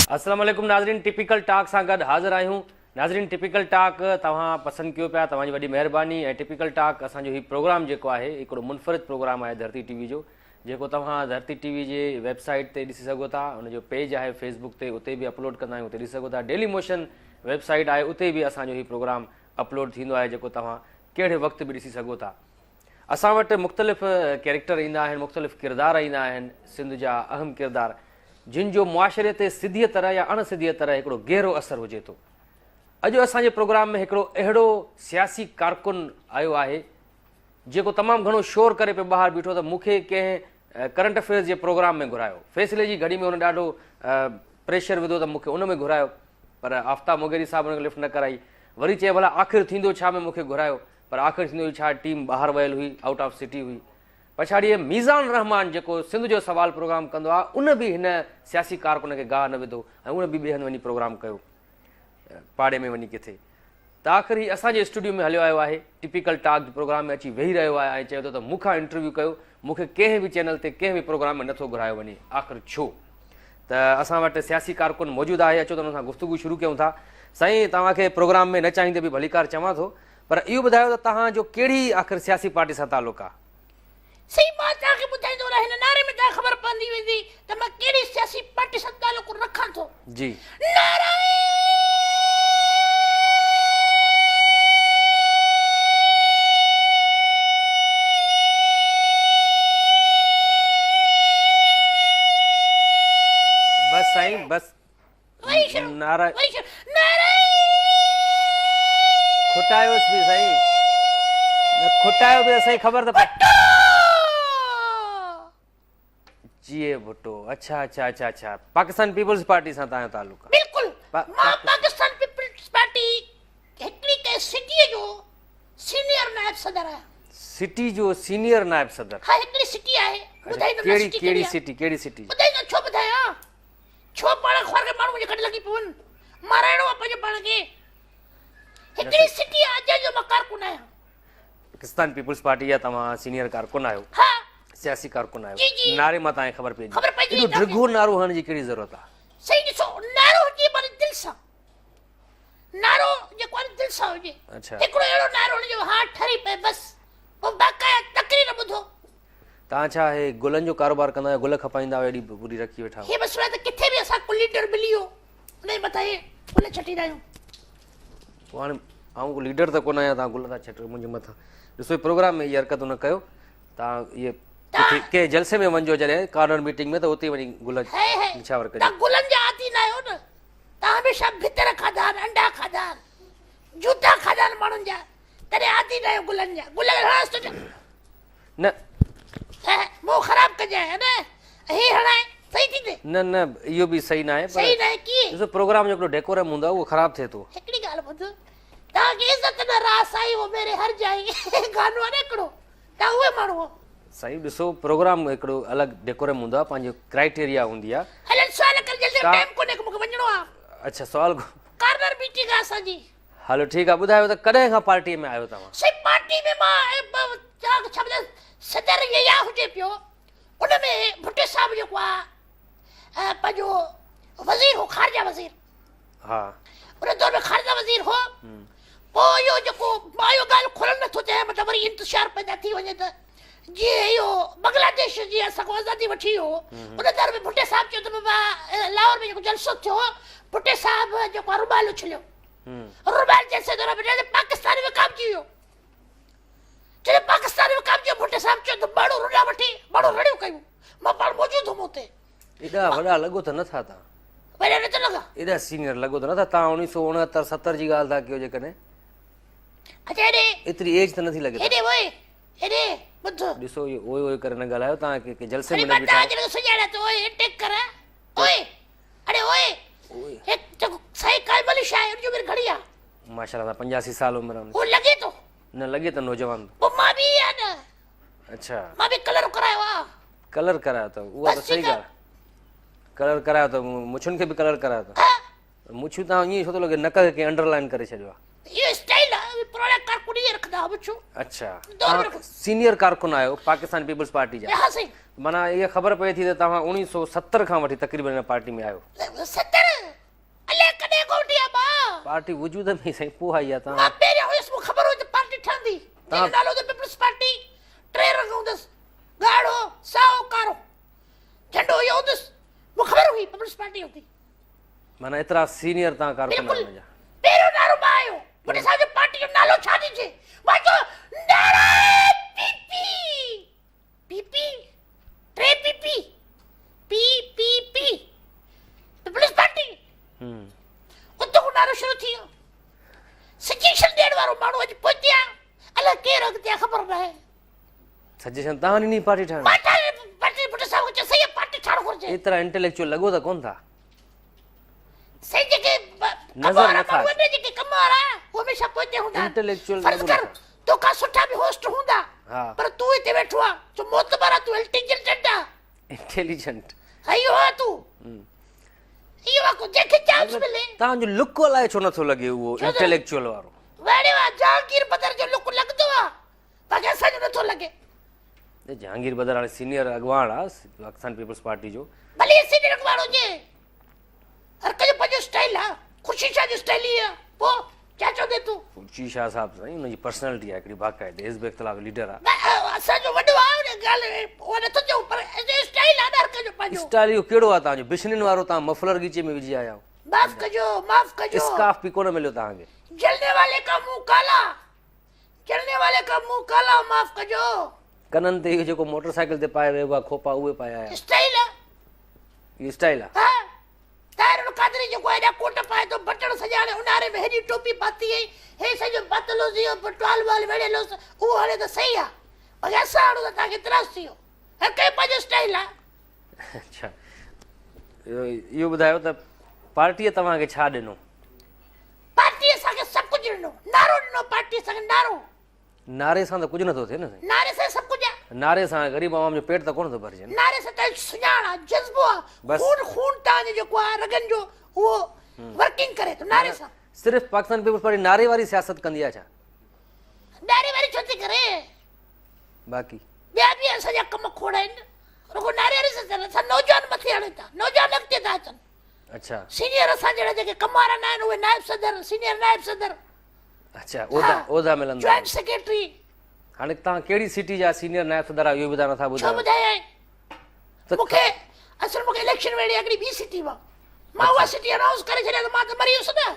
अस्सलाम वालेकुम नाज़रीन, टिपिकल टाक सां गॾु हाज़िर आहियूं। नाज़रीन, टिपिकल टाक तव्हां पसंदि कयो पिया, तव्हांजी वॾी महिरबानी। ऐं टिपिकल टाक असांजो हीउ प्रोग्राम जेको आहे हिकिड़ो मुनफ़रिद प्रोग्राम आहे धरती टीवी जो, जेको तव्हां धरती टीवी जे वेबसाइट ते ॾिसी सघो था। हुनजो पेज आहे फेसबुक ते, उते बि अपलोड कंदा आहियूं, उते ॾिसी सघो था। डेली मोशन वेबसाइट आहे, उते बि असांजो हीउ प्रोग्राम अपलोड थींदो आहे, जेको तव्हां कहिड़े वक़्तु बि ॾिसी सघो था। असां वटि मुख़्तलिफ़ कैरेक्टर ईंदा आहिनि, मुख़्तलिफ़ किरदार ईंदा आहिनि, सिंध जा अहम किरदार, जिन जो मुआशरे ते सिधीअ तरह या अणसिधीअ तरह हिकिड़ो गहरो असरु हुजे थो। अॼु असांजे प्रोग्राम में हिकिड़ो अहिड़ो सियासी कारकुन आयो आहे जेको तमामु घणो शोर करे पियो ॿाहिरि बीठो त मूंखे कंहिं करंट अफेयर्स जे प्रोग्राम में घुरायो। फ़ैसिले जी घड़ी में हुन ॾाढो प्रेशर विधो त मूंखे उन में घुरायो, पर आफ्ताब मोगेरी साहब हुनखे लिफ्ट न कराई। वरी चए भला आख़िर थींदो छा में मूंखे घुरायो, पर आख़िर थींदो छा, टीम ॿाहिरि वयल हुई, आउट ऑफ सिटी हुई। पछाड़ीअ मीज़ान रहमान जेको सिंध जो सवाल प्रोग्राम कंदो आहे, उन बि हिन सियासी कारकुन खे गाह न विधो ऐं उन बि ॿिए हंधि वञी प्रोग्राम कयो, पाड़े में वञी किथे। त आख़िर ही असांजे स्टूडियो में हलियो आयो आहे, टिपिकल टाक प्रोग्राम में अची वेही रहियो आहे ऐं चए थो त मूंखां इंटरव्यू कयो, मूंखे कंहिं बि चैनल ते कंहिं बि प्रोग्राम में नथो घुरायो वञे। आख़िर छो? त असां वटि सियासी कारकुन मौजूदु आहे, अचो त हुन सां गुफ़्तगू शुरू कयूं था। साईं, तव्हांखे प्रोग्राम में न चाहींदे बि भलीकार चवां थो, पर इहो ॿुधायो त तव्हांजो कहिड़ी आख़िर सियासी पार्टी सां तालुक़ु आहे? सही मां तव्हांखे ॿुधाईंदो रहिया, हिन नारे में तव्हां ख़बर पवंदी वेंदी त मां कहिड़ी सियासी पार्टी सां तालुक़ु रखां थो। जी, नारे बस साईं, बस नारा खुटायोसि बि साईं, न खुटायो बि साईं, ख़बर त जी भुट्टो। अच्छा अच्छा अच्छा अच्छा, पाकिस्तान पीपल्स पार्टी सां तव्हांजो तालुक़ु आहे? बिल्कुलु, मां पाकिस्तान पीपल्स पार्टी हिकिड़ी कंहिं सिटीअ जो सीनियर नायब सदर आहियां। सिटी जो सीनियर नायब सदर? हा, हिकिड़ी सिटी आहे, ॿुधाईंदो न सिटी कहिड़ी सिटी? कहिड़ी सिटी? ॿुधाईंदो छो ॿुधायां, छो पाण ख़्वार खे माण्हू मुंहिंजे गॾु लॻी पवनि, माराइणो आहे पंहिंजे पाण खे। हिकिड़ी सिटी आहे जंहिंजो मां कारकुन आहियां। पाकिस्तान पीपल्स पार्टी जा तव्हां सीनियर कारकुन आहियो, हा, सियासी कारकुन जी, आहियो। जी। नारे मां तव्हांखे ख़बर पइजी, ख़बर पइजी एॾो ड्रिघो नारो हणण जी कहिड़ी ज़रूरत आहे? सही ॾिसो, नारो हुजे पर दिलि सां, नारो जेको आहे दिलि सां हुजे। अच्छा, हिकिड़ो अहिड़ो नारो हुनजो हा ठरी पए, बसि पोइ बाक़ाया तकरीर ॿुधो। तव्हां छा हे गुलनि जो कारोबार कंदा आहियो? गुल खपाईंदा आहियो, एॾी पूरी रखी वेठा आहियो? हे बसि त किथे बि असां को लीडर मिली वियो उनजे मथां हे गुल छटींदा आहियूं। पोइ हाणे आऊं को लीडर त कोन आहियां, तव्हां गुल था छटो मुंहिंजे मथां। ॾिसो, प्रोग्राम में इहा हरकत न कयो। तव्हां इहे कंहिं जलसे में वञिजो, जॾहिं कार्नर मीटिंग में, त उते वञी गुल निछावर कजो। तव्हां गुलनि जा आदी न आहियो न, तव्हां हमेशह भितर खाधा आहिनि, अंडा खाधा आहिनि, जूता खाधा आहिनि माण्हुनि जा, तॾहिं आदी न आहियो गुलनि जा। गुल हणांसि न मुंहुं ख़राबु कजांइ न, ही हणाए सही थी थिए? न न, इहो बि सही न आहे। सही न आहे कीअं? ॾिसो, प्रोग्राम जो हिकिड़ो डेकोरम हूंदो आहे, उहो ख़राबु थिए थो। हिकिड़ी ॻाल्हि ॿुध, तव्हांखे इज़त न रास आई वो मेरे हर जाई गानो आहे न हिकिड़ो, तव्हां उहे माण्हू हो। साईं ॾिसो, प्रोग्राम हिकिड़ो अलॻि डेकोरम हूंदो आहे, पंहिंजो क्राइटेरिया हूंदी आहे। हलनि सुवाल कर, जल्दी टाइम कोन्हे को मूंखे वञिणो आहे। अच्छा, सुवाल कार्नर मीटिंग आहे असांजी। हलो ठीकु आहे, ॿुधायो त कॾहिं खां पार्टीअ में आहियो तव्हां? सही पार्टी में मां छा सदर यया हुजे पियो, उन में भुट्टे साहब जेको आहे पंहिंजो वज़ीर हो, ख़ारजा वज़ीर। हा, उन दौर में ख़ारजा वज़ीर हो। पोइ इहो जेको मां इहो ॻाल्हि खोलणु नथो चाहियां, मतिलबु वरी इंतशार पैदा थी वञे त जीअं इहो बांग्लादेश जी असांखो आज़ादी वठी वियो, उन दौर में भुट्टे साहब चयो त बाबा लाहौर में जेको जलसो थियो, भुट्टे साहब जेको आहे रुमाल उछलियो, रुमाल जैसे दौर में पाकिस्तान में विकामजी वियो। जॾहिं पाकिस्तान में विकामजी वियो, भुट्टे साहब चयो त माण्हू रुॾा वठी माण्हू रड़ियूं कयूं, मां पाण मौजूदु हुउमि हुते। एॾा वॾा लॻो त नथा तव्हां? वॾा न त लॻा, एॾा सीनियर लॻो त नथा तव्हां? 1969-70 जी ॻाल्हि था कयो जेकॾहिं? अच्छा हेॾे एतिरी एज त नथी लॻे? हेॾे ओए हेॾे ॿुध, ॾिसो, इहो ओए ओए करे न ॻाल्हायो, तव्हां के जलसे में अरे न मां बीठा। तव्हांखे सुञाणा थो, ओए टेक कर, ओए अरे ओए हिकु जेको साईं कालमली शाह आहे, उनजो घड़ी आहे माशाल्लाह, 85 साल उमिरि में। वो लॻे थो न लॻे त नौजवान? पोइ मां बि आहे न, अच्छा, मां बि कलर करायो आहे। कलर करायो अथव? उहा त सही ॻाल्हि। कलर करायो अथव, मुछुनि खे बि कलर करायो अथव? मुछूं तव्हां ईअं छो थो लॻे नक खे अंडरलाइन करे छॾियो आहे? इहो स्टाइल आहे, पुराणा कारकुन कुड़ी रखदा बच्चो अच्छा दौर तव्हां सीनियर कारकुन आहियो पाकिस्तान पीपल्स पार्टी जा हां सही माना इहा ख़बर पए थी त तव्हां 1970 खां वठी तक़रीबन हिन पार्टी में आहियो 70 अले कॾहिं गोंडिया बा पार्टी वजूद में साईं पोइ आई आहे तव्हां मां पहिरियों हुयसि मूंखे ख़बर हुई त पार्टी ठहंदी तव्हां- नालो त पीपल्स पार्टी टे रंग हूंदसि ॻाढ़ो साओ कारो झंडो इहो हूंदसि मूंखे ख़बर हुई पीपल्स पार्टी हूंदी माना एतिरा सीनियर तव्हां कारकुन बिल्कुलु आहियो मुंहिंजा पहिरियों नारो मां आयो मुंहिंजे साहिब जो पार्टी जो नालो छा ॾिजे मां चयो नारा पीपी पीपी टे PP P P P Peoples Party उतो को नारो शुरू थी वियो सजेशन ॾियण वारो माण्हू अॼु पहुचिया अलाए केरु अॻिते आहे ख़बर न आहे सजेशन तव्हां ॾिनी पार्टी ठाहिण मां ठाहे पार्टी पुट साहिब खे सही पार्टी ठाहिणु घुरिजे एतिरा इंटेलेक्चुअल लॻो त कोन था सही जेके नज़र नथा वॾे जेके कम वारा उहे हमेशह पहुते हूंदा Intellectual फर्ज़ लॻो कर नथा। तोखां सुठा बि होस्ट हूंदा हा। पर तूं हिते वेठो आहे तूं मोतबर आहे तूं इंटेलिजेंट आहे इंटेलिजेंट इहो आहे तूं इहो आहे को जंहिंखे चांस मिले तव्हांजो लुक अलाए छो नथो लॻे उहो छो त- इंटेलेक्चुअल वारो वड़े आहे जहांगीर बदर जो लुक लॻंदो आहे बाक़ी असांजो नथो लॻे जहांगीर बदर हाणे सीनियर अॻवान आहे पाकिस्तान पीपल्स पार्टी जो भले सीनियर अखबार हुजे हर कंहिंजो पंहिंजो स्टाइल आहे ख़ुशी शाह जो स्टाइल ई आहे पोइ छा चवंदे तूं फुर्ची शाह साहब साईं हुनजी पर्सनैलिटी आहे हिकिड़ी बाक़ाइदे हिज़्ब इख़्तिलाफ़ लीडर आहे असांजो वॾो आहे उन ॻाल्हि उहो नथो चऊं पर स्टाइल आहे न हर कंहिंजो पंहिंजो स्टाइल इहो कहिड़ो आहे तव्हांजो बिशनिन वारो तव्हां मफलर गीचे में विझी आया आहियो माफ कजो स्काफ बि कोन मिलियो तव्हांखे जलने वाले का मुंह काला जलने वाले का मुंह काला माफ कजो कननि ते इहो जेको मोटरसाइकिल ते पाए वियो आहे खोपा उहे पाया आया स्टाइल आहे इहो स्टाइल आहे हाँ ताहिर कादरी जेको एॾा कोट पाए थो बटण सजाणे उन्हारे में हेॾी टोपी पाती हुई हे सॼो बतलो थियो टॉल वाल वेड़ेलो उहो हाणे त सही आहे पर असां हाणे त तव्हांखे इतराज़ थियो हर कंहिं पंहिंजो स्टाइल आहे अच्छा इहो ॿुधायो त पार्टीअ तव्हांखे छा ॾिनो पार्टी असांखे सभु कुझु ॾिनो नारो ॾिनो पार्टी असांखे नारो नारे सां त कुझु नथो थिए न साईं नारे सां सभु कुझु आहे नारे सां ग़रीब आवाम जो पेट त कोन थो भरिजे न नारे सां तव्हांजी सुञाण आहे जज़्बो आहे बस। खून तव्हांजो जेको आहे रगनि जो उहो वर्किंग करे थो नारे सां सिर्फ़ु पाकिस्तान पीपल्स पार्टी नारे वारी सियासत कंदी आहे छा नारे वारी छो थी करे बाक़ी ॿिया बि असांजा कम खोड़ा आहिनि रुगो नारे वारी सां असां नौजवान मथे हाणे था नौजवान अॻिते था अचनि अच्छा सीनियर असां जहिड़ा जेके कम वारा न आहिनि उहे नायब सदर सीनियर नायब सदर अच्छा उहिदा मिलंदा जॉइंट सेक्रेटरी हाणे तव्हां कहिड़ी सिटी जा सीनियर नायब सदर आहियो इहो ॿुधायो नथा छो ॿुधायो ॿुधाया त मूंखे असल मूंखे इलेक्शन वेड़े हिकिड़ी ॿी सिटी हुआ मां उहा सिटी अनाउंस करे छॾिया त मां त मरी वियुसि न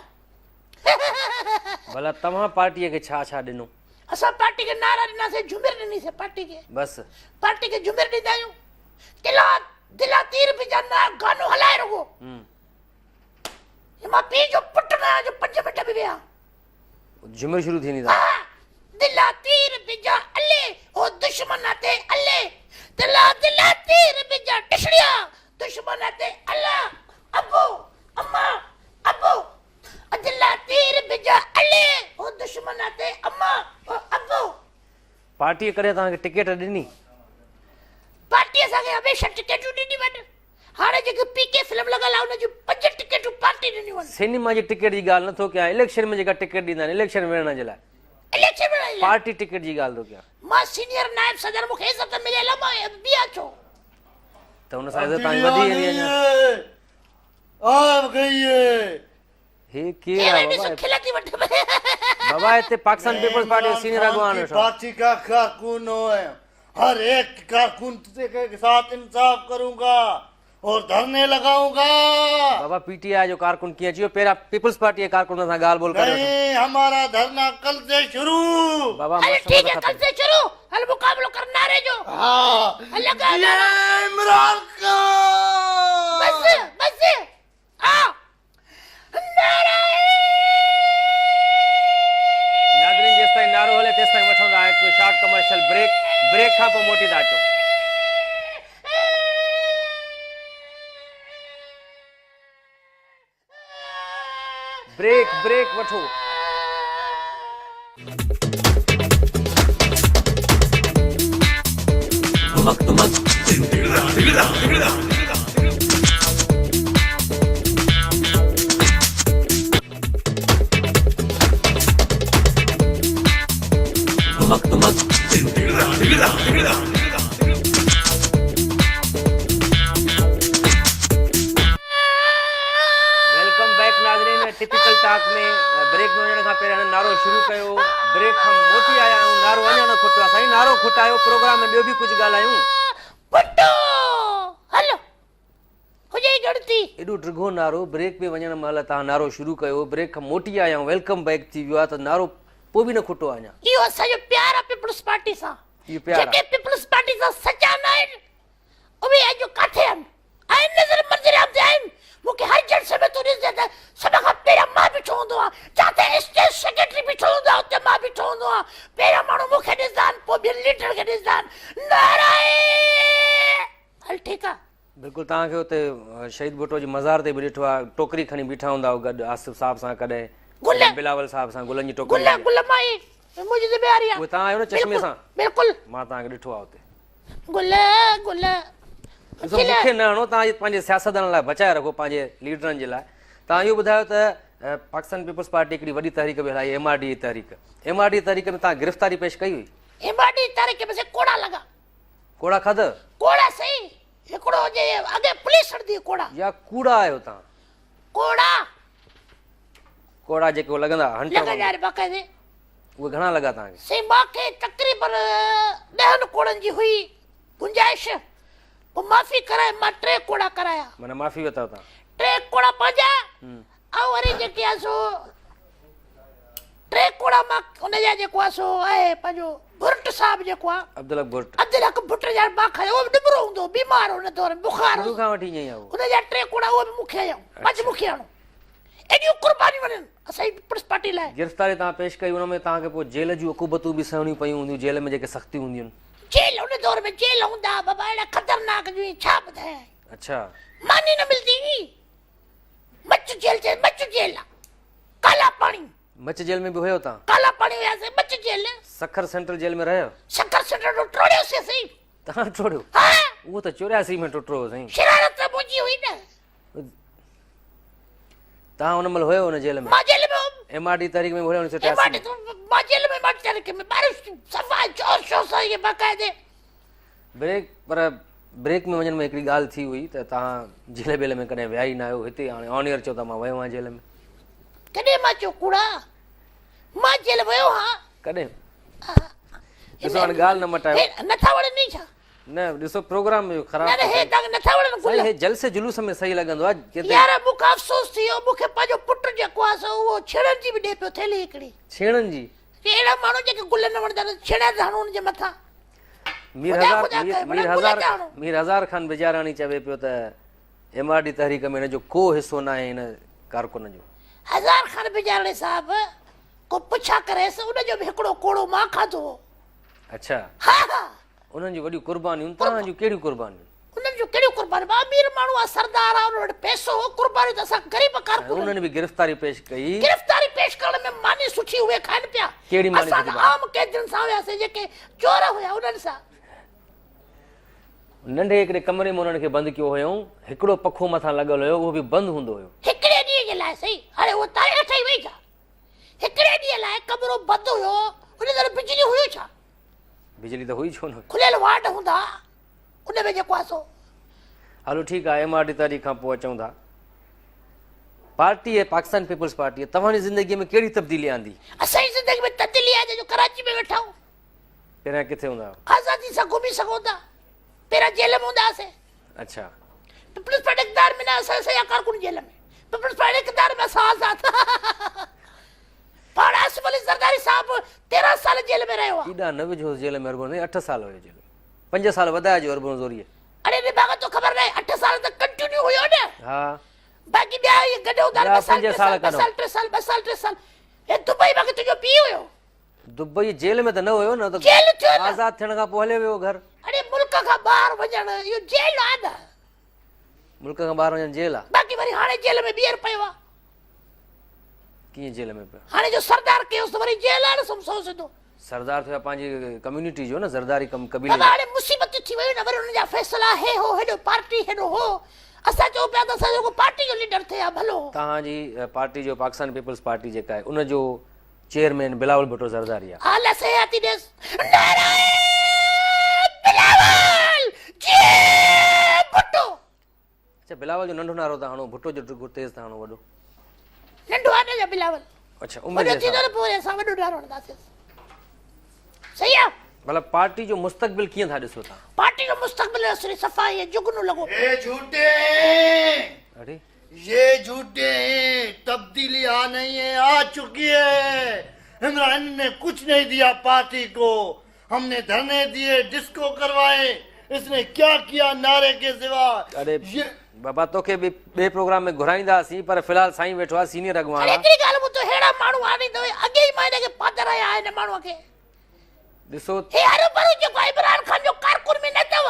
भला तव्हां पार्टीअ खे छा छा ॾिनो असां पार्टी खे नारा ॾिनासीं झुमिर ॾिनीसीं पार्टी खे बसि पार्टी खे झुमिर ॾींदा आहियूं दिला दिला तीर बि जा ना गानो हलाए रुगो मां पीउ जो पुटु न आहियां जो 5 मिंट बि विया झुमिर शुरू थींदी तव्हां हाँ, दिला तीर बिजा अल्ले ओ दुश्मन आते अल्ले दिला दिला तीर बिजा टिशड़िया दुश्मन आते अल्लाह अबू अम्मा अबू दिला तीर बिजा अल्ले ओ दुश्मन आते अम्मा ओ अबू पार्टीअ करे तव्हांखे टिकट ॾिनी पार्टी असांखे हमेशह टिकेटूं ॾिनी वञ हाणे जेकी पीके फिल्म लॻल आहे उनजूं 5 टिकेटूं पार्टी ॾिनी वञ सिनेमा जी टिकट जी ॻाल्हि नथो कयां इलेक्शन में जेका टिकट ॾींदा आहिनि इलेक्शन विढ़ण जे लाइ इलेक्शन में आई पार्टी टिकट जी ॻाल्हि थो कयां मां सीनियर नायब सदर मूंखे इज़त मिलियल आहे मां ॿिया छो त हुन सां इज़त तव्हांजी वधी वेंदी अञा आप गई है हे हे केरु आहे वॾी बाबा सो खिलती वठ बाबा हिते पाकिस्तान पीपल्स पार्टी जो सीनियर अॻवान की वेठो पार्टी का कारकुन है हर एक कारकुन के साथ इंसाफ करूंगा और धरने लगाऊंगा बाबा पीटीआई जो कारकुन कीअं अची वियो पहिरियां पीपल्स पार्टी जे कारकुन सां ॻाल्हि ॿोल करे वठो नहीं हमारा धरना कल से शुरू बाबा अरे मस्त ठीक है मत कल खपे से शुरू हल मुकाबलो करना रे जो हाँ लगा ये इमरान खान बस आ नाज़रीन जेसिताईं नारो हले तेसिताईं वठंदा हिकु शॉर्ट कमर्शियल ब्रेक खां पोइ मोटी था अचो ब्रेक वठो वेलकम बैक नाज़रीन टिपिकल टॉक में ब्रेक में वञण खां पहिरियों हाणे नारो शुरू कयो ब्रेक खां मोटी आया आहियूं नारो अञा न खुटियो आहे साईं नारो खुटायो प्रोग्राम में ॿियो बि कुझु ॻाल्हायूं पुटो हलो हुजे गणती एॾो डिघो नारो ब्रेक में वञण महिल तव्हां नारो शुरू कयो ब्रेक खां मोटी आया आहियूं वेलकम बैक थी वियो आहे त नारो पोइ बि न खुटो आहे अञा इहो असांजो प्यार आहे पीपल्स पार्टी सां इहो प्यार आहे। जेके पीपल्स पार्टी सां सचा न आहिनि उहे अॼु किथे आहिनि आहिनि नज़र मंज़र आमदे आहिनि मूंखे हर जलसे में तूं ॾिसजे त सभ खां पहिरियों मां बीठो हूंदो आहे जिते स्टेट सेक्रेटरी बीठो हूंदो आहे उते मां बीठो हूंदो आहे पहिरियों माण्हू मूंखे ॾिसंदा आहिनि पोइ ॿियनि लीडर खे ॾिसंदा आहिनि नारायण हल ठीकु आहे बिल्कुलु तव्हांखे हुते शहीद भुट्टो जी मज़ार ते बि ॾिठो आहे टोकरी खणी बीठा हूंदा हुआ गॾु आसिफ साहब सां कॾहिं गुल बिलावल साहब सां गुलनि जी टोकरी गुल गुल माई मुंहिंजी ज़िमेवारी आहे उहे तव्हां आहियो न चश्मे सां बिल्कुलु मां तव्हांखे ॾिठो आहे हुते गुल गुल ॾिसो मूंखे न हणो तव्हां पंहिंजे सियासतदान लाइ बचाए रखो पंहिंजे लीडरनि जे लाइ तव्हां इहो ॿुधायो त पाकिस्तान पीपल्स पार्टी हिकिड़ी वॾी तहरीक बि हलाई MRD तहरीक में तव्हां गिरफ़्तारी पेश कई हुई MRD तहरीक में से कोड़ा लॻा कोड़ा खाध कोड़ा सही हिकिड़ो जे अॻे पुलिस हणंदी कोड़ा या कूड़ा आहियो तव्हां कोड़ा कोड़ा जेके लॻंदा हंटर लॻा यार बाक़ाइदे उहे घणा लॻा तव्हांखे से मूंखे तक़रीबन 10 कोड़नि जी हुई गुंजाइश पोइ माफ़ी कराए मां 3 कोड़ा कराया माना माफ़ी वरितव तव्हां 3 कोड़ा पंहिंजा ऐं वरी जेके आहे सो 3 कोड़ा मां हुनजा जेको आहे सो आहे पंहिंजो भुर्ट साहब जेको आहे अब्दुल हक भुट्ट अब्दुल हक भुट्ट जा मां खायो उहो बि निबरो हूंदो बीमार हुन दौर में बुखार शुरू खां वठी ईअं ई आहे उहो हुनजा 3 कोड़ा उहो बि मूंखे आयूं पंज मूंखे आणो एॾियूं कुर्बानियूं वञनि असांजी पीपल्स पार्टी लाइ गिरफ़्तारी तव्हां पेश कई हुन में तव्हांखे पोइ जेल जूं उक़ूबतूं बि सहणियूं पयूं हूंदियूं जेल में जेके सख़्तियूं हूंदियूं आहिनि जेल हुन दौर में जेल हूंदा बाबा अहिड़ा ख़तरनाक जो छा ॿुधायां अच्छा मानी न मिलती हुई मच जेल आहे काला पानी मच जेल में बि हुयो तव्हां काला पानी वियासीं Mach jail Sukkur central jail में रहियो शक्कर सेंटर जो टोड़ियोसीं असीं तव्हां टोड़ियो हा उहो त 84 में टुटो साईं शरारत मुंहिंजी हुई न तव्हां हुन महिल हुयो हुन जेल में मां जेल में MRD तहरीक में हुयो 1983 में मां जेल में मां तरीक़े में बारिश सफ़ा जोर शोर सां इहे बाक़ाइदे ब्रेक में वञण में हिकिड़ी ॻाल्हि थी हुई त तव्हां जेल बेल में कॾहिं विया ई न आहियो हिते हाणे ऑन एयर चओ त मां वियो आहियां जेल में कॾहिं मां चयो कूड़ा मां जेल वियो हा कॾहिं ॾिसो हाणे ॻाल्हि न मटायो नथा वणनि छा न ॾिसो प्रोग्राम जो न ख़राबु न हे तव्हांखे नथा वणनि साईं हे जलसे जुलूस में सही लॻंदो आहे किथे यार मूंखे अफ़सोस थी वियो मूंखे पंहिंजो पुटु जेको आहे सो उहो छेड़नि जी बि ॾे पियो थैली हिकिड़ी छेड़नि जी अहिड़ा माण्हू जेके गुल न वणंदा आहिनि छेड़ा था हणूं हुनजे मथां मीर हज़ार ख़ान बिजाराणी चवे पियो त MRD तहरीक में हिन जो को हिसो न आहे हिन कारकुन जो हज़ार ख़ान बिजारणी साहब को पुछा करेसि उनजो बि हिकिड़ो कोड़ो मां खाधो अच्छा हा हा उन्हनि जूं वॾियूं कुर्बानियूं तव्हां जूं कहिड़ियूं कुर्बानियूं उन्हनि जूं कहिड़ियूं कुर्बानियूं अमीर माण्हू आहे सरदार आहे उन वटि पैसो हो कुर्बानियूं त असां ग़रीब कारकुन उन्हनि बि गिरफ़्तारी पेश कई गिरफ़्तारी पेश करण में मानी सुठी उहे खाइनि पिया कहिड़ी मानी असां सुठी आम कैदियुनि सां वियासीं जेके चोर हुया उन्हनि सां नंढे हिकिड़े कमरे में उन्हनि खे बंदि कयो हुयऊं हिकिड़ो पखो मथां लॻल हुयो उहो बि बंदि हूंदो हुयो हिकिड़े ॾींहं जे लाइ सही हाणे उहो तारीख़ ठही वई छा हिकिड़े ॾींहं लाइ कमरो बंदि हुयो उन दर बिजली हुई छा बिजली त हुई छो न खुलियल वार्ड हूंदा उन में जेको आहे सो हलो ठीकु आहे MRD तहरीक खां पोइ अचूं था पार्टी पाकिस्तान पीपल्स पार्टी तव्हांजी ज़िंदगीअ में कहिड़ी तब्दीली आंदी असांजी ज़िंदगी में तब्दीली आहे जो कराची में वेठा आहियूं पहिरियां किथे हूंदा हुआ? आज़ादी सां घुमी सघूं था पहिरियां जेल में हूंदा हुआसीं अच्छा पीपल्स पार्टी इक़्तिदार में न असां सॼा कारकुन जेल में पीपल्स पार्टी इक़्तिदार में असां आज़ाद पाण आसिफ अली ज़रदारी साहब 13 साल जेल में रहियो आहे केॾा न विझो जेल में अरबन 8 साल हुयो जेल में 5 साल वधाए जो अरबन ज़ोरीअ अरे निभाग तो ख़बर न 8 साल तक कंटिन्यू हुयो न हा बाक़ी ॿिया ये गॾो दाल 2 साल 3 साल हे दुबई में तुंहिंजो पीउ हुयो दुबई जेल में त न हुयो न त जेल थियो न आज़ाद थियण खां पोइ हले वियो घर अरे मुल्क खां ॿाहिरि वञण इहो जेल आहे न मुल्क खां ॿाहिरि वञण जेल आहे बाक़ी वरी हाणे जेल में ॿीहर पियो आहे कीअं जेल में पियो हाणे जो सरदार कयोसि त वरी जेल आहे न समझो सिधो सरदार थियो पंहिंजी कम्युनिटी जो न ज़रदारी कबीले बाबा हाणे मुसीबत थी वई न वरी हुननि जा फ़ैसिला हे हो हेॾो पार्टी हेॾो हो असां चऊं पिया त असां जेको पार्टी जो लीडर थिया भलो तव्हांजी पार्टी जो पाकिस्तान पीपल्स पार्टी जेका आहे उनजो चेयरमैन बिलावल भुट्टो ज़रदारी आहे। आला सयाती देस नारायण बिलावल जी भुट्टो। अच्छा बिलावल जो नंढो नारो था हणो, भुट्टो जो तेज़ था हणो वॾो। नंढो आने जा बिलावल। अच्छा उमिरि जे वॾो थींदो हिसाब न पोइ असां वॾो नारो हणंदासीं। सही आहे। मतिलबु पार्टी जो मुस्तक़बिल कीअं था ॾिसो तव्हां? पार्टी जो मुस्तक़बिल असली सफ़ाई है जुगनू लॻो। ये झूठे हैं, अरे ये झूठे हैं। तब्दीली आ नहीं है, आ चुकी है। इमरान ने कुछ नहीं दिया पार्टी को। हमने धरने दिए, डिस्को करवाए, इसने क्या किया नारे के सिवा? अरे ये बाबा तोखे ॿिए प्रोग्राम में घुराईंदासीं, पर फ़िलहाल साईं वेठो आहे सीनियर अरे अॻवान आहे। एतिरी ॻाल्हि मूं तो हेड़ा माण्हू आणींदो अॻे ई मां हिन खे पादर आया हिन माण्हूअ खे। ॾिसो हे हर भरू जेको इमरान खान जो कारकुन में न अथव,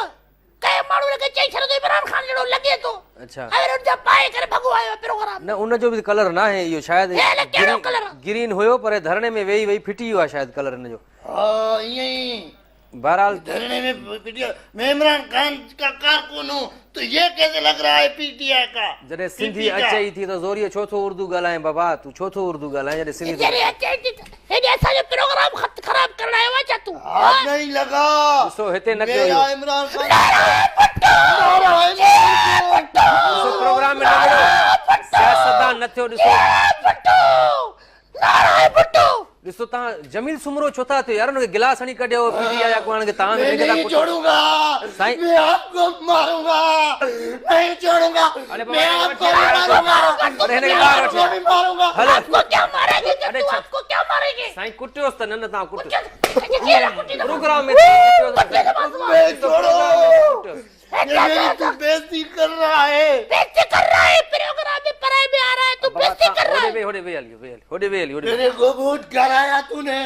कंहिं माण्हू खे चई छॾियो इमरान खान जहिड़ो लॻे थो। अच्छा अरे उन जा पाए करे भॻो आयो प्रोग्राम। न उनजो बि कलर न आहे इहो, शायदि हे अलाए कहिड़ो कलर आहे? ग्रीन हुयो पर धरणे में वेही वेही फिटी वियो आहे शायदि कलर हिन जो। हाँ यही बहरहाल धरने में पीटीआई, मैं इमरान खान का कारकुन हूँ, तो ये कैसे लग रहा है पीटीआई का? जॾहिं सिंधी पीपी का। अचे ई थी त ज़ोरीअ छो थो उर्दू ॻाल्हाए बाबा, तूं छो थो उर्दू ॻाल्हाए जॾहिं सिंधी जॾहिं अचे थी हेॾे असांजो प्रोग्राम ख़राब करण आयो आहे छा तूं? हाथ नहीं लगा। ॾिसो हिते न कयो मेरा इहो। इमरान खान ॾिसो प्रोग्राम में न विड़ो, सियासतदान न थियो। ॾिसो तव्हां जमील सुमरो छो था थियो यार, हुनखे गिलास हणी कढियो पीटीआई अॻवान खे तव्हां मैं नहीं छोड़ूंगा, साईं। मैं आपको मारूंगा, नहीं छोड़ूंगा, अरे बाबा, मैं ये आपको बच्चे भी मारूंगा, अरे हिनखे मैं ॿाहिरि आपको भी मारूंगा। हलो आपको क्या मारेंगे? अरे तू छा- आपको क्या मारेंगे? साईं कुटियोसि त न तव्हां कुटियो कुटियो प्रोग्राम में कुटियोसि त मैं ॾिसो छोड़ो, प्रोग्राम में कुटियोसि। ये मेरी तू बेइज्जती कर रहा है। बेइज्जती कर रहा है प्रोग्राम में पराए में आ रहा है तू बाबा बेइज्जती कर रहा होॾे है। वेही होॾे वेही हली होॾे वेही हली होॾे मेरे को बहुत कराया तूने,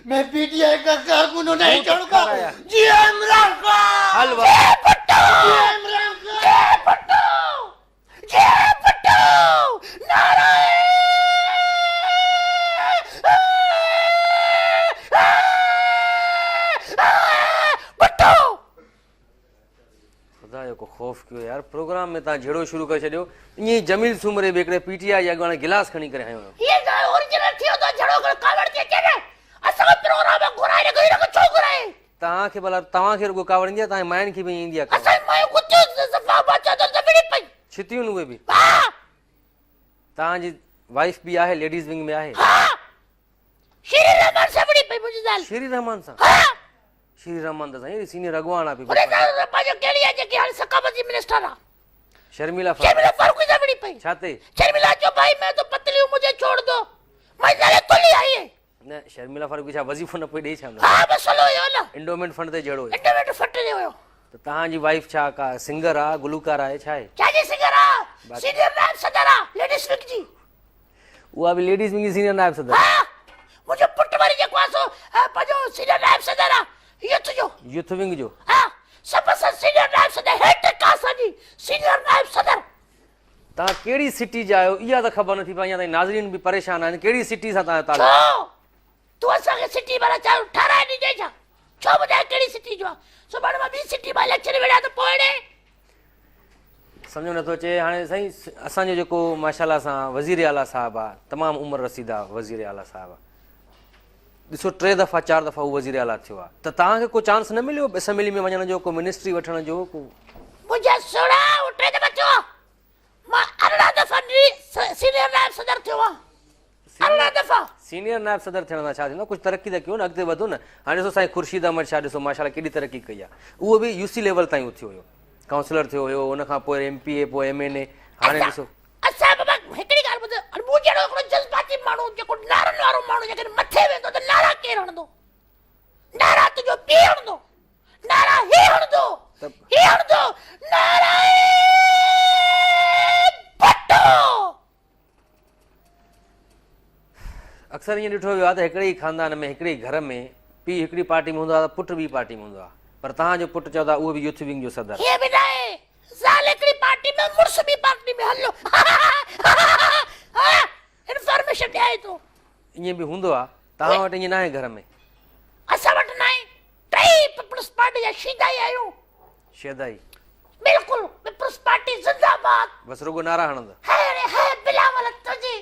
मैं पीटीआई का कारकुन हूँ, नहीं बहुत छोड़ूंगा। कराया। जी इमरान खान, हल बाबा जी इमरान खान। खुदा जो को ख़ौफ़ कयो यार, प्रोग्राम में तव्हां झेड़ो शुरू करे छॾियो। ईअं ई जमील सुमरे बि हिकिड़े पीटीआई अॻवान गिलास खणी करे आयो हुयो। ये गाय ओरिजिनल थियो तो झड़ो कर कावड़ के के असा प्रोग्राम में घुराए ने गई न छो घुराए? तव्हांखे भला तव्हांखे रुगो कावड़ ईंदी आहे, तव्हांजी माइनि खे बि ईंदी आहे असा मैं कुत्ते सफा बचा तो जबड़ी पई। छितियूं उहे बि। हां तव्हांजी वाइफ बि आहे लेडीज़ विंग में आहे? हां श्री रहमान सबड़ी पई मुझे जाल। श्री रहमान सां? हां श्री रहमान त साईं सीनियर अॻवान आहे ओरे बि। पाजो केड़ी है जे हाल सकावती मिनिस्टर आ। शर्मिला शर्मिला फारूकी सबड़ी पई। छा ते? शर्मिला जो भाई मैं तो पतली हूं मुझे छोड़ दो। मैं जाले तुली आई है। न शर्मिला फारूकी छा वज़ीफ़ो न पई ॾेई छा? हां बस हलो यो ना इंडोमेंट फंड ते जहिड़ो हुयो। इंटरनेट फट हुयो। त तव्हांजी वाइफ छा का सिंगर आहे, गुलूकार आहे, छा आहे? क्या जी सिंगर आ? सीनियर नायब सदर आ लेडीज विंग जी। उहा बि लेडीज़ विंग जी सीनियर नायब सदर। हां मुझे पुट वारी जेको आसो पाजो सीनियर नायब सदर आ यूथ जो। यूथ विंग जो? हां सब सीनियर नायब सदर हेड कासा जी सीनियर नायब सदर। तव्हां कहिड़ी सिटी जा आहियो इहा त ख़बर नथी पई, अञा ताईं नाज़रीन बि परेशान आहिनि। कहिड़ी सिटी सां तव्हांजो तालुक़ु? छो तू असांखे सिटी वारा चाहे ठाराए ॾिजे छा? छो ॿुधाए कहिड़ी सिटी जो आहे? सुभाणे मां ॿी सिटी मां इलेक्शन विढ़िया त पोइ एॾे सम्झो नथो अचे। हाणे साईं असांजो जेको माशाल्लाह सां वज़ीर आला साहिबु आहे, तमामु उमिरि रसीदा वज़ीर आला साहिबु आहे। ॾिसो 3 दफ़ा 4 दफ़ा उहो वज़ीर आला थियो आहे, त तव्हांखे को चांस न मिलियो असेंबली में वञण जो, को मिनिस्ट्री वठण जो? को मुंहिंजा सोड़ा टे दफ़ा थियो आहे। मां 18 दफ़ा सीनियर नायब सदर थियो आहे। 18 दफ़ा सीनियर नायब सदर थियण सां छा थींदो? कुझु तरक़ी त कयो न, अॻिते वधो न। हाणे ॾिसो साईं ख़ुर्शीद अहमद शाह ॾिसो माशाल्लाह केॾी तरक़ी कई आहे। उहो बि यूसी लेवल ताईं थियो हुयो, काउंसलर थियो हुयो, उनखां पोइ MPA, पोइ MNA। हाणे ॾिसो असां बाबा हिकिड़ी ॻाल्हि ॿुध, मूं जहिड़ो हिकिड़ो जज़्बाती माण्हू जेको नारनि वारो माण्हू जेकॾहिं मथे वेंदो त नारा केरु हणंदो? नारा तुंहिंजो पीउ हणंदो, नारा ही हणंदो, ही हणंदो, नारा भट्टो। अक्सर ईअं ॾिठो वियो आहे त हिकिड़े ई ख़ानदान में, हिकिड़े ई घर में पीउ हिकिड़ी पार्टी में हूंदो आहे त पुटु ॿी पार्टी में हूंदो आहे। पर तव्हांजो पुटु चवंदा उहो बि यूथ विंग जो सदर। ये भी नाहे ज़ाल हिकिड़ी पार्टी में मुड़ुस बि पार्टी में हलो। इंफॉर्मेशन ॾियाए थो। ईअं बि हूंदो आहे, तव्हां वटि ईअं न आहे घर में? असां वटि न आहे। टई पीपल्स पार्टी जा शीदाई आहियूं। शेदाई? बिल्कुलु पीपल्स पार्टी जिंदाबाद। बसि रुगो नारा हणंदा? है बिलावल तुझी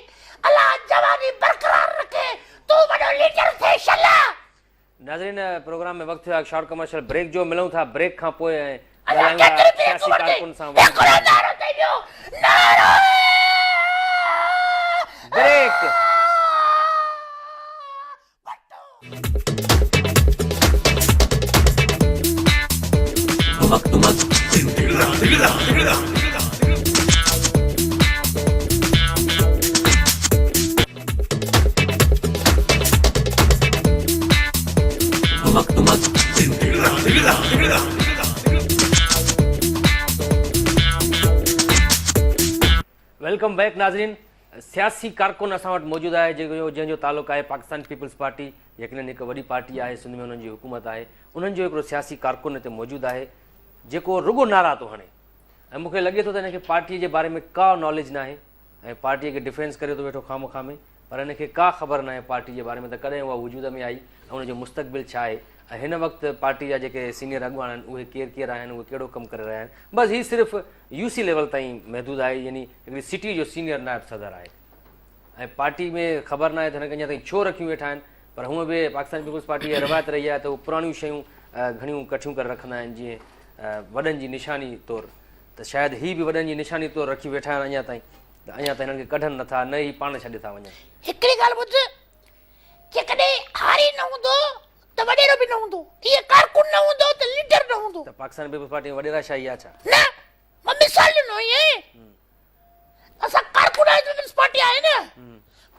अल्लाह जवानी बरकरार रखे, तू वॾो लीडर थे शला नाज़रीन प्रोग्राम में वक्त है शॉर्ट कमर्शियल ब्रेक जो मिलूं था ब्रेक खां पोइ अला ॻाल्हायूं था केतिरी सियासी कारकुन सां हिकिड़ो नारो ते ॾियो नारो ब्रेक वेलकम बैक नाज़रीन सियासी कारकुन असां वटि मौजूदु आहे जंहिंजो तालुक़ु आहे पाकिस्तान पीपल्स पार्टी यकीनन हिकु वॾी पार्टी आहे सिंध में उन्हनि जी हुकूमत आहे उन्हनि जो हिकिड़ो सियासी कारकुन हिते मौजूदु आहे जेको रुॻो नारा थो हणे ऐं मूंखे लॻे थो त हिनखे पार्टीअ जे बारे में का नॉलेज न आहे ऐं पार्टीअ खे डिफेंस करे थो वेठो खामोखा में पर हिनखे का ख़बर न आहे पार्टी जे बारे में त कॾहिं उहा वजूद में आई ऐं उनजो मुस्तक़बिल छा आहे ऐं हिन वक़्तु पार्टी जा जेके सीनियर अॻुवान आहिनि उहे केरु आहिनि उहे कहिड़ो कमु करे रहिया आहिनि बसि हीउ सिर्फ़ु यूसी लेवल ताईं महदूदु आहे यानी हिकिड़ी सिटी जो सीनियर नायब सदर आहे ऐं पार्टी में ख़बर न आहे त हिनखे अञा ताईं छो रखियूं वेठा आहिनि पर हूअं बि पाकिस्तान पीपल्स पार्टी जी रवायत रही आहे त उहे पुराणियूं शयूं घणियूं कठियूं करे रखंदा आहिनि जीअं वॾनि जी निशानी तौरु त शायदि हीअ बि वॾनि जी निशानी तौरु रखी वेठा आहिनि अञा ताईं त अञा ताईं हिननि खे कढनि नथा न ई पाण छॾे था वञनि हिकिड़ी ॻाल्हि ॿुध जेकॾहिं हारी न हूंदो त वॾेरो बि न हूंदो इहे कारकुन न हूंदो त लीडर न हूंदो त पाकिस्तान पीपल्स पार्टी में वॾेरा शाही आहे छा न मां मिसाल ॾिनो इहे असां कारकुन पीपल्स पार्टी आहे न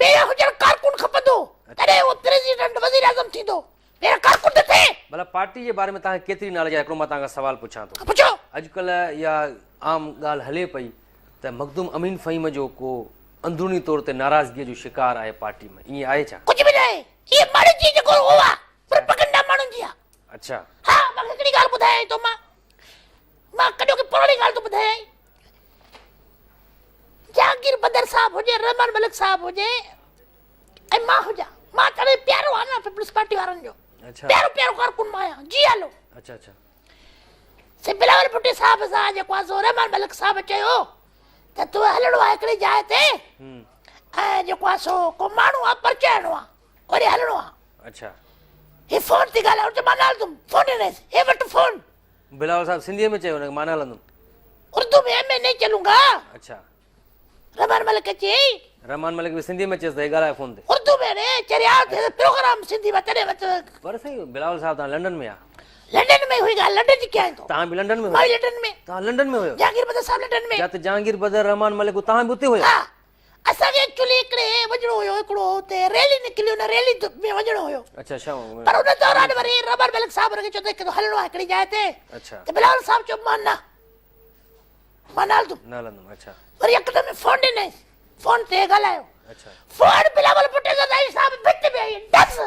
पहिरियों हुजण कारकुन खपंदो तॾहिं उहो प्रेसिडेंट वज़ीर आज़म थींदो पहिरियों कारकुन त थिए भला पार्टी जे बारे में तव्हांखे केतिरी नॉलेज आहे हिकिड़ो मां तव्हांखां सवाल पुछां थो पुछो अॼुकल्ह इहा आम ॻाल्हि हले पई त मखदूम अमीन फ़हीम जो को अंदरूनी तौर ते नाराज़गीअ जो शिकार आहे पार्टी में ईअं आहे छा कुझु बि न आहे इहे माण्हुनि जी जेको उहो आहे प्रोपेगेंडा माण्हुनि जी आहे अच्छा हा मां हिकिड़ी ॻाल्हि ॿुधायां थो मां कॾहिं पुराणी ॻाल्हि थो ॿुधायां जहांगीर बदर साहब हुजे रहमान मलिक साहब हुजे ऐं मां हुजां मां तॾहिं प्यारो आहे न पीपल्स पार्टी वारनि जो अच्छा प्यारो प्यारो कारकुन मां आहियां जी हलो अच्छा अच्छा से बिलावल भुट्टी साहब सां जेको आहे सो रहमान मलिक साहब चयो त तूं हलणो आहे हिकिड़ी जाइ ते ऐं जेको आहे सो को माण्हू आहे परचाइणो आहे ओॾे हलणो आहे अच्छा हे फोन थी ॻाल्हाए उते मां न हलंदुमि फोन ॾिनसि हे वटि फोन बिलावल साहब सिंधीअ में चयो हुनखे मां न हलंदुमि उर्दू में मैं नहीं चलूंगा अच्छा रहमान मलिक चई रहमान मलिक बि सिंधीअ में चयसि त हे ॻाल्हाए फ़ोन ते उर्दू में ने चरिया प्रोग्राम सिंधी में तॾहिं वरितो पर साईं बिलावल साहब तव्हां लंडन में आहे लंडन में हुई ॻाल्हि लंडन जी कयां थो तव्हां बि लंडन में मां हुयो लंडन में तव्हां लंडन में हुयो जहांगीर बदर साहब लंडन में जिते जहांगीर बदर रहमान मलिक तव्हां बि उते हुयो हा असांखे एक्चुअली हिकिड़े वञिणो हुयो हिकिड़ो हुते रैली निकिली हुन रैली में वञिणो हुयो अच्छा छा पर उन दौरान वरी रहमान मलिक साहब खे चयो त हलणो आहे हिकिड़ी जाइ ते अच्छा त बिलावल साहब चयो मां न हलंदुमि न हलंदुमि अच्छा वरी यकदमि फोन ॾिनसि फोन ते ॻाल्हायो अच्छा फोन बिलावल भुट्टे साहब भित में आई डस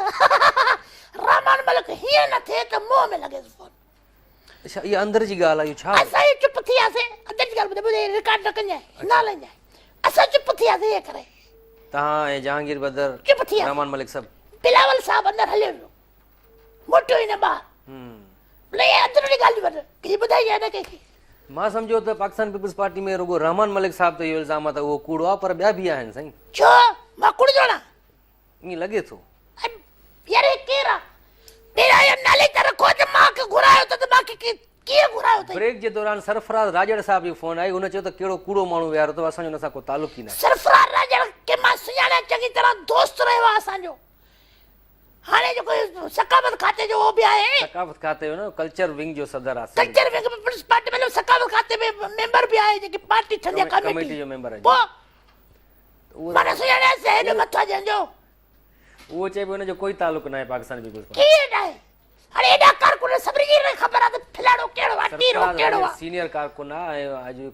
रहमान मलिक हीअं न थिए त मुंहं में लॻेसि फोन अच्छा इहा अंदर जी ॻाल्हि आहे इहो छा असां ई चुप थी वियासीं अंदर जी ॻाल्हि ॿुधे रिकॉर्ड न कजांइ न हलाइजांइ असां चुप थी वियासीं इहे करे तव्हां ऐं जहांगीर बदर चुप थी विया रहमान मलिक सभु बिलावल साहब अंदर हलियो वियो मोटियो ई न ॿाहिरि बोले ये अंदरूनी ॻाल्हि वञ की ॿुधाई न कंहिंखे मां सम्झो त पाकिस्तान पीपल्स पार्टी में रुॻो रहमान मलिक साहब ते इहो इल्ज़ाम आहे त उहो कूड़ो आहे पर ॿिया बि आहिनि साईं छो मां कुड़ जोड़ा ईअं लॻे थो यार हे केरु आहे तेरा ये नाले त रखो त मां खे घुरायो त मां खे कीअं घुरायो अथई ब्रेक जे दौरान सरफराज़ राजड़ साहब जी फोन आई हुन चयो त कहिड़ो कूड़ो माण्हू विहारो अथव असांजो हुन सां को तालुक ई न आहे सरफराज़ राजड़ खे मां सुञाणा चङी तरह दोस्त रहियो आहे असांजो हाणे जेको सकावत खाते जो उहो बि आहे सकावत खाते जो न कल्चर विंग जो सदर आहे कल्चर विंग पीपल्स पार्टी में सकावत खाते में मेंबर भी आहे जेकी पार्टी ठंडी कमेटी जो मेंबर आहे पोइ उहो माने सुञाणा से हेॾो मथो जंहिंजो उहो चए पियो हुनजो कोई तालुक न आहे पाकिस्तान पीपल्स पार्टी कीअं न आहे हाणे एॾा कारकुन सभिनी खे ख़बर आहे त फिलाड़ो कहिड़ो आहे टीरो कहिड़ो आहे सीनियर कारकुन आहे ऐं अॼु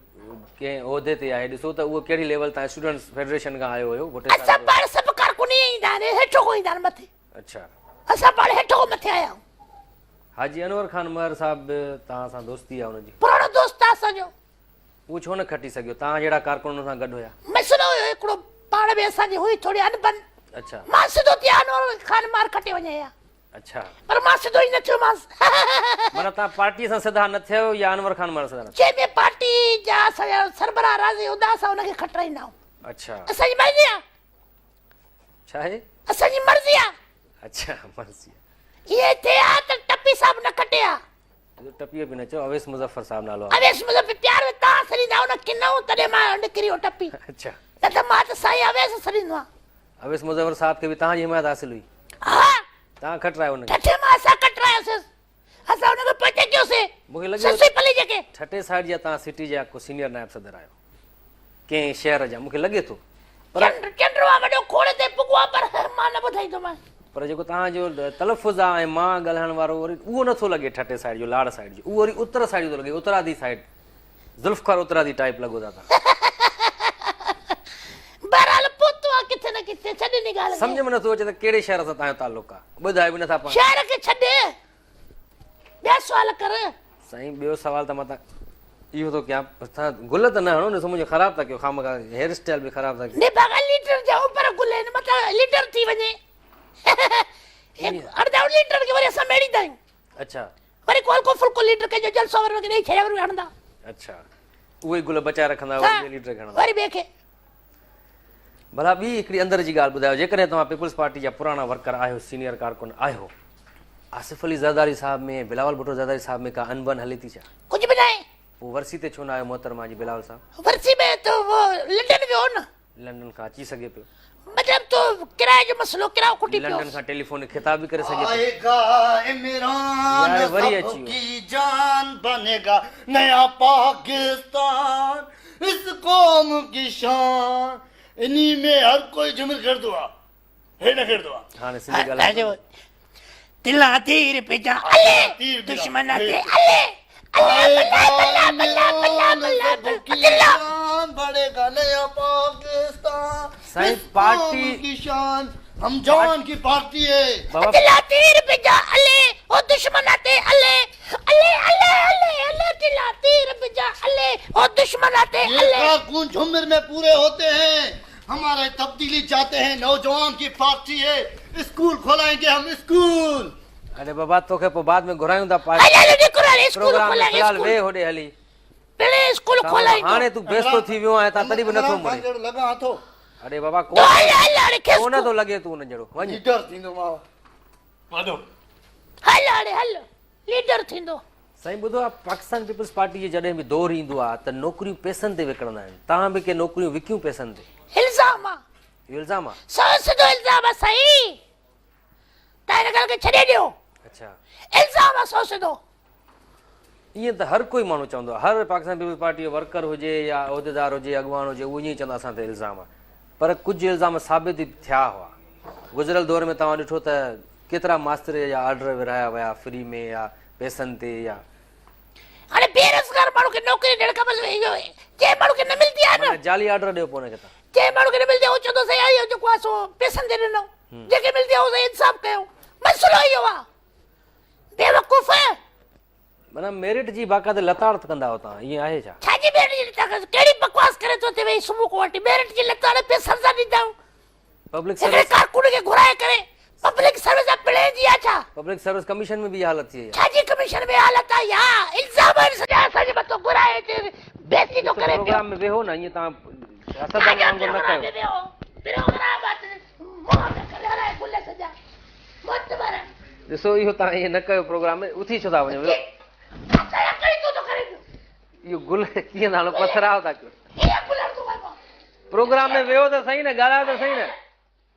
कंहिं उहिदे ते आहे ॾिसो त उहो कहिड़ी लेवल ताईं स्टूडेंट्स फेडरेशन खां आयो हुयो असां पाण सभु कारकुन ई ईंदा आहिनि हेठो को ईंदा आहिनि मथे अच्छा असां पाण हेठो को मथे आया आहियूं हाजी अनवर खान महर साहब तव्हां सां दोस्ती आहे हुनजी पुराणो दोस्त आहे असांजो उहो छो न खटी सघियो तव्हां जहिड़ा कारकुन सां गॾु हुया मसलो हुयो हिकिड़ो पाण में असांजी हुई थोरी अनबन अच्छा मां सिधो थी अनवर खान मार खटे वञे हा अच्छा पर मां सिधो ई न थियो मांसि माना तव्हां पार्टीअ सां सिधा न थियो या अनवर खान महर सां जंहिंमें पार्टी जा असांजा सरबराह राज़ी हूंदा असां हुनखे खटाईंदा आहियूं अच्छा असांजी मर्ज़ी आहे छा आहे असांजी मर्ज़ी आहे अच्छा मर्सी ये थे आ त टप्पी साहब न कटिया टपीअ बि न चओ अवेस मुज़फ़र साहब नालो आहे अवेस मुझे प्यार में ता सरींदा उन किन्नऊ तडे मां निकरी ओ टप्पी अच्छा न त मां त साईं अवेस सरींदो अवेस मुज़फ़र साहब खे बि तव्हांजी हिमायत हासिल हुई हा तव्हां खटरायो हुनखे ठठे मां असां कटरायोसीं असां हुनखे पटे कयोसीं मूंखे लॻे ससी पली जेके छठे साइड जा तव्हां सिटी जा को सीनियर नायब सदर आहियो कंहिं शहर जा मूंखे लॻे थो पर चंद्रमा वॾो खोड़ ते पुगवा पर मां न ॿुधाई तो मां पर जेको तव्हांजो तलफ़ुज़ आहे ऐं मां ॻाल्हाइण वारो वरी उहो नथो लॻे ठठे साइड जो लाड़ साइड जो उहो वरी उत्तर साइड जो थो लॻे उत्तरादी साइड ज़ुल्फ़कार उत्तरादी टाइप लॻो था तव्हां बहरहाल पुतवा किथे न किथे छॾे नी ॻाल्हि सम्झ में नथो अचे त कहिड़े शहर सां तव्हांजो तालुक आहे ॿुधाए बि नथा पाण शहर खे छॾे ॿिया सुवाल कर साईं ॿियो सवाल त मां इहो थो कयां तव्हां गुल त न हणो ॾिसो मुंहिंजो ख़राबु था कयो खामखा हेयर स्टाइल बि ख़राबु था कयो ने बगल लीटर जे ऊपर गुले न मत लीटर थी वञे अर्धा लीटर के वरी असां मेड़ी दाई अच्छा वरी कोल को फुल को लीटर के जो जलसो वर के नहीं छे वर हणदा अच्छा उहे गुल बचाए रखंदा हाँ, वरी लीटर खणंदा वरी बेखे भला ॿी हिकिड़ी अंदर जी ॻाल्हि ॿुधायो जेकॾहिं तव्हां पीपल्स पार्टी जा पुराणा वर्कर आहियो सीनियर कारकुन आहियो आसिफ अली ज़रदारी साहब में बिलावल भुट्टो ज़रदारी साहब में का अनबन हले थी छा कुछ भी नहीं पोइ वरसी ते छो न आयो मोहतरमा जी बिलावल साहब वर्सी में तो वो लंदन में हो ना लंडन खां अची सघे पियो मतलब तो किराए जो मसलो किराओ खुटी पियो लंडन खां टेलीफोन खिताब भी करे सके पियो आएगा इमरान यार, वरी अची वियो। सबकी जान बनेगा नया पाकिस्तान इस कौम की शान इन्हीं में हर कोई जुमिल कर दुआ है ना कर दुआ हाणे सिंधी ॻाल्हाए तिला तीर पे जा अले तीर पे जा। दुश्मन आते अले आएगा इमरान सबकी जान बढ़ेगा नया पाकिस्तान साईं, इस पार्टी- कौम की शान हम जवान की पार्टी है बाबा तिला तीर पे जा अले ओ दुश्मन आते अले अले अले अले अले तिला तीर पे जा अले ओ दुश्मन आते ये अले कारकुन झुम्मर में पूरे होते हैं हमारे तब्दीली चाहते हैं नौजवान की पार्टी है स्कूल खोलाएंगे हम स्कूल अरे बाबा तोखे पोइ बाद में घुरायूं था पार्टी अले अले निकुरा स्कूल प्रोग्राम में खोलेंगे फिलहाल स्कूल वे होॾे हली पहले स्कूल खोलेंगे हाणे तूं बेस्तो थी वियो आहे तव्हां तॾहिं बि नथो मुड़े लगा हाथो अरे बाबा तो अले अले अले के कोन थो लॻे तूं उन जहिड़ो वञ लीडर थींदो मां वादो हल अले हल लीडर थींदो साईं ॿुधो आहे पाकिस्तान पीपल्स पार्टी जे जॾहिं बि दौर ईंदो आहे त नौकरियूं पैसनि ते विकिणंदा आहिनि तव्हां बि के नौकरियूं विकियूं पैसनि ते इल्जाम आहे इहो इल्ज़ाम आहे सो इल्जाम आहे सही तव्हां हिन ॻाल्हि खे छॾे ॾियो अच्छा इल्जाम आहे सो ईअं त हर कोई माण्हू चवंदो आहे हर पाकिस्तान पीपल्स पार्टी जो वर्कर हुजे या उहिदेदार हुजे अॻवान हुजे उहो ईअं चवंदा असां ते इल्ज़ाम आहे पर कुझु इल्ज़ाम साबित बि थिया हुआ गुज़िरियल दौर में तव्हां ॾिठो त केतिरा मास्तर जा ऑर्डर विरहाया विया फ्री में या पैसनि ते या हाणे बेरोज़गार माण्हू खे नौकरी ॾियण खां बसि इहो जे माण्हू खे न मिलंदी आहे न माना जाली ऑर्डर ॾियो पोइ हुनखे तव्हां जे माण्हू खे न मिलंदी आहे उहो चवंदो साईं इहो जेको आहे सो पैसनि ते ॾिनो जेके मिलंदी आहे उहो इंसाफ़ कयो मसइलो इहो आहे बेवकूफ़ माना मेरिट जी बाक़ाइदे लताड़ कंदा हो तव्हां ईअं आहे छा छाजी मेरिट जी लताड़ कहिड़ी बकवास करे थो वई सुबुह को वठी मेरिट जी लताड़ पैसा सां ॾींदा आहियूं पब्लिक हिकिड़े सर्विस कारकुन खे घुराए करे पब्लिक सर्विस पिणे जी आहे छा पब्लिक सर्विस कमीशन में भी इहा हालत थी वई आहे छाजी कमीशन में हालत आहे या इल्ज़ाम आहिनि सॼा असांजे मथां घुराए बेइज़ती थो करे पियो प्रोग्राम में वेहो न ईअं तव्हां सियासतदान वांगुरु न कयो ॾिसो इहो तव्हां ईअं न कयो प्रोग्राम में उथी छो था वञो इहो गुल कीअं था हणो पथराव था कयो प्रोग्राम में वेहो त सही न ॻाल्हायो त सही न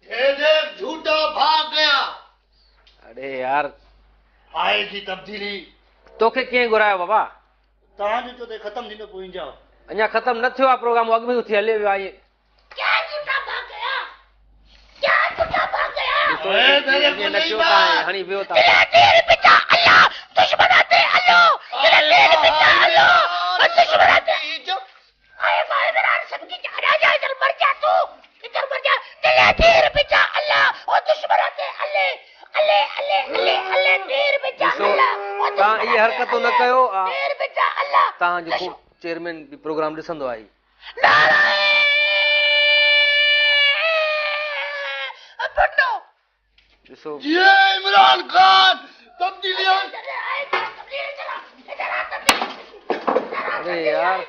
ये देख झूठा भाग गया अरे यार आएगी तब्दीली तोखे कीअं घुरायो बाबा तव्हांजो चो ते ख़तम थींदो पोइ जाओ अञा ख़तमु न थियो आहे प्रोग्राम अॻु में उथी हले वियो आहे ॾिसो, ईअं न कयो तव्हां हणी वियो तव्हां ॾिसो तव्हां इहे हरकतूं न कयो तव्हां जेको चेयरमैन बि प्रोग्राम ॾिसंदो आहे ॾिसो ये इमरान खान तब्दीलियां अरे यार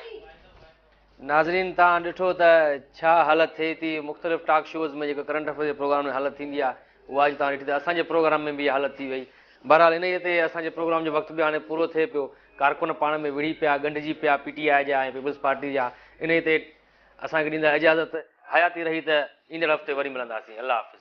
नाज़रीन तव्हां ॾिठो त छा हालत थिए थी मुख़्तलिफ़ टॉक शोज़ में जेको करंट अफेयर जे प्रोग्राम में हालत थींदी आहे उहा अॼु तव्हां ॾिठी त असांजे प्रोग्राम में बि इहा हालत थी वई। बहरहाल इन ते असांजे प्रोग्राम जो वक़्तु बि हाणे पूरो थिए पियो। कारकुन पाण में विढ़ी पिया, ॻंढिजी पिया, PTI जा ऐं पीपल्स पार्टी जा। इन ते असांखे ॾींदा इजाज़त। हयाती रही त ईंदड़ हफ़्ते वरी मिलंदासीं। अल्लाह हाफ़िज़।